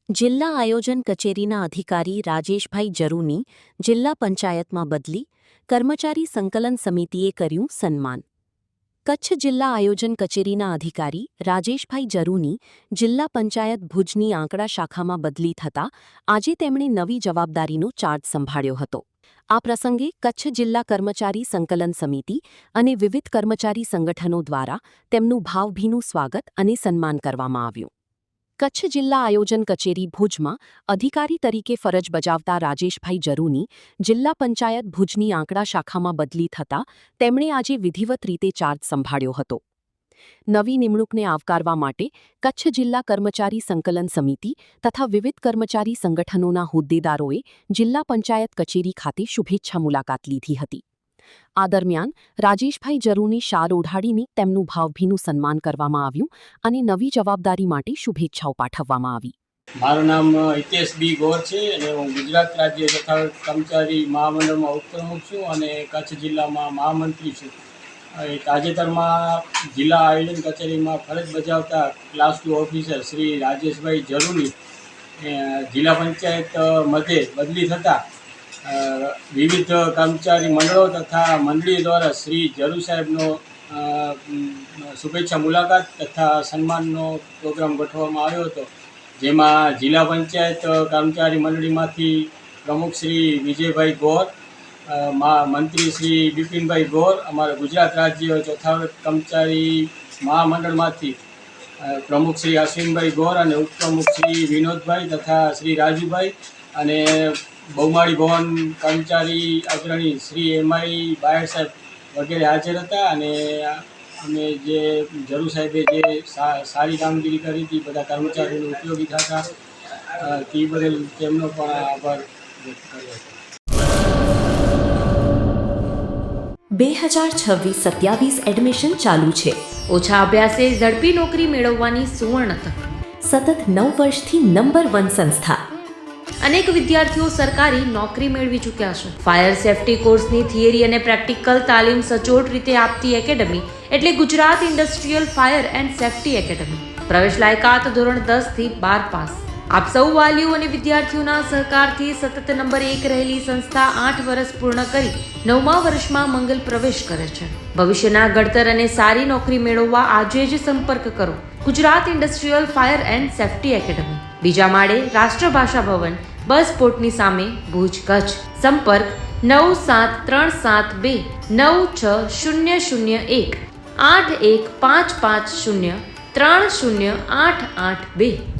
જિલ્લા આયોજન કચેરીના અધિકારી રાજેશભાઈ જરૂની જિલ્લા પંચાયતમાં બદલી, કર્મચારી સંકલન સમિતિએ કર્યું સન્માન. કચ્છ જિલ્લા આયોજન કચેરીના અધિકારી રાજેશભાઈ જરૂની જિલ્લા પંચાયત ભુજની આંકડા શાખામાં બદલી થતાં આજે તેમણે નવી જવાબદારીનો ચાર્જ સંભાળ્યો હતો. આ પ્રસંગે કચ્છ જિલ્લા કર્મચારી સંકલન સમિતિ અને વિવિધ કર્મચારી સંગઠનો દ્વારા તેમનું ભાવભીનું સ્વાગત અને સન્માન કરવામાં આવ્યું. કચ્છ જિલ્લા આયોજન કચેરી ભુજમાં અધિકારી તરીકે ફરજ બજાવતા રાજેશભાઈ જરૂની જિલ્લા પંચાયત ભુજની આંકડા શાખામાં બદલી થતાં તેમણે આજે વિધિવત રીતે ચાર્જ સંભાળ્યો હતો. નવી નિમણૂકને આવકારવા માટે કચ્છ જિલ્લા કર્મચારી સંકલન સમિતિ તથા વિવિધ કર્મચારી સંગઠનોના હોદ્દેદારોએ જિલ્લા પંચાયત કચેરી ખાતે શુભેચ્છા મુલાકાત લીધી હતી. આ દરમિયાન રાજેશભાઈ જરૂની શાલ ઓઢાડીને તેમનું ભાવભીનું સન્માન કરવામાં આવ્યું અને નવી જવાબદારી માટે શુભેચ્છાઓ પાઠવવામાં આવી. મારું નામ હિતેશ બી ગોર છે અને હું ગુજરાત રાજ્ય તથા કર્મચારી મહામંડળમાં ઉપપ્રમુખ છું અને કચ્છ જિલ્લામાં મહામંત્રી છું. તાજેતરમાં જિલ્લા આયોજન કચેરીમાં ફરજ બજાવતા ક્લાસ 2 ઓફિસર શ્રી રાજેશભાઈ જરૂની જિલ્લા પંચાયત મધ્યે બદલી થતાં વિવિધ કર્મચારી મંડળો તથા મંડળીઓ દ્વારા શ્રી જરૂ સાહેબનો શુભેચ્છા મુલાકાત તથા સન્માનનો પ્રોગ્રામ ગોઠવવામાં આવ્યો હતો, જેમાં જિલ્લા પંચાયત કર્મચારી મંડળીમાંથી પ્રમુખ શ્રી વિજયભાઈ ગોર, મંત્રી શ્રી બિપિનભાઈ ગોર, અમારા ગુજરાત રાજ્ય ચોથા કર્મચારી મહામંડળમાંથી પ્રમુખ શ્રી અશ્વિનભાઈ ગોર અને ઉપપ્રમુખ શ્રી વિનોદભાઈ તથા શ્રી રાજુભાઈ અને બહુમાળી ભવન કર્મચારી અગ્રણી શ્રી એમઆઈ બાયડ સાહેબ વગેરે હાજર હતા અને અમે જે જરૂ સાહેબે જે સારી કામગીરી કરી હતી, બધા કર્મચારીઓને ઉપયોગી થતા તે બદલ તેમનો પણ આભાર વ્યક્ત કર્યો હતો. 2026-27 એડમિશન ચાલુ છે. ઓછા અભ્યાસે ઝડપી નોકરી મેળવવાની સુવર્ણ તક. સતત 9 વર્ષથી નંબર 1 સંસ્થા. અનેક વિદ્યાર્થીઓ સરકારી નોકરી મેળવી ચૂક્યા છે. ફાયર સેફટી કોર્સની થિયરી અને પ્રેક્ટિકલ તાલીમ સચોટ રીતે આપતી એકેડમી એટલે Gujarat industrial fire and safety academy. પ્રવેશ લાયકાત ધોરણ 10 થી 12 પાસ. આપ સૌ વાલીઓ અને વિદ્યાર્થીઓના સહકારથી સતત નંબર 1 રહેલી સંસ્થા 8 વર્ષ પૂર્ણ કરી 9મા વર્ષમાં મંગલ પ્રવેશ કરે છે. ભવિષ્યના ઘડતર અને સારી નોકરી મેળવવા આજે જ સંપર્ક કરો Gujarat industrial fire and safety academy, બીજા માળે રાષ્ટ્રભાષા ભવન, બસ પોર્ટની સામે, ભુજ, કચ્છ. સંપર્ક 9737296001 8155030882.